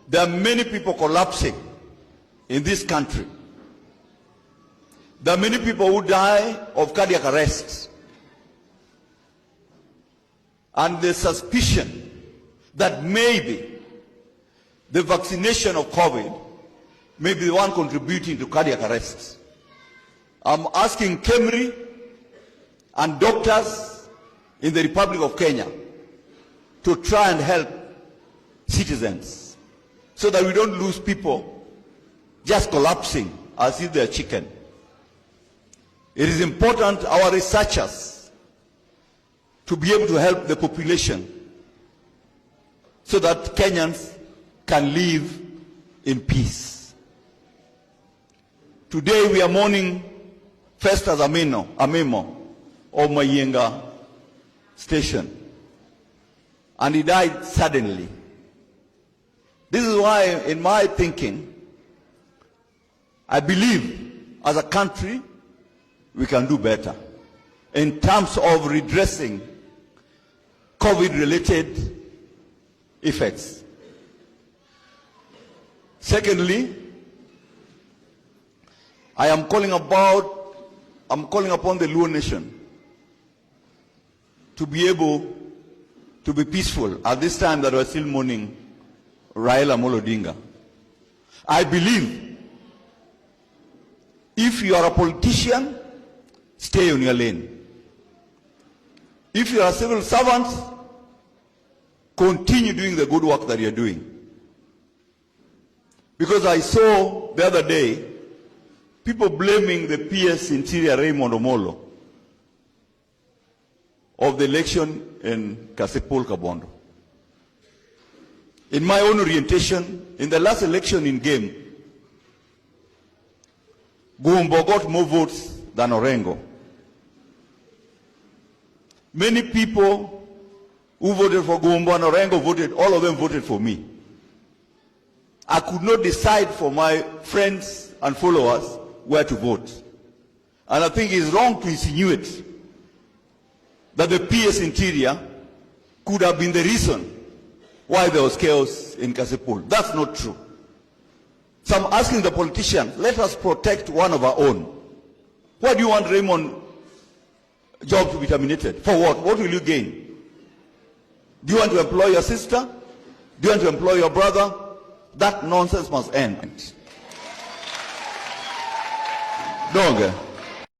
There are many people collapsing in this country. There are many people who die of cardiac arrest. And the suspicion that maybe the vaccination of COVID may be the one contributing to cardiac arrests. I'm asking KEMRI and doctors in the Republic of Kenya to try and help citizens so that we don't lose people just collapsing as if they're chicken. It is important our researchers to be able to help the population so that Kenyans can live in peace. Today we are mourning Festus Amemo of Mayenga Station, and he died suddenly. This is why, in my thinking, I believe as a country we can do better in terms of redressing COVID-related effects. Secondly, I'm calling upon the Luo nation to be able to be peaceful at this time that we're still mourning Raila Amolo Odinga. I believe if you are a politician, stay on your lane. If you are a civil servant, continue doing the good work that you're doing. Because I saw the other day people blaming the PS Interior Raymond Omolo of the election in Kasipul Kabondo. In my own orientation, in the last election in Game, Gumbo got more votes than Orengo. Many people who voted for Gumbo and Orengo voted, all of them voted for me. I could not decide for my friends and followers where to vote. And I think it's wrong to insinuate that the PS Interior could have been the reason why there was chaos in Kasipul. That's not true. So I'm asking the politicians, let us protect one of our own. Why do you want Raymond's job to be terminated? For what? What will you gain? Do you want to employ your sister? Do you want to employ your brother? That nonsense must end. Don't.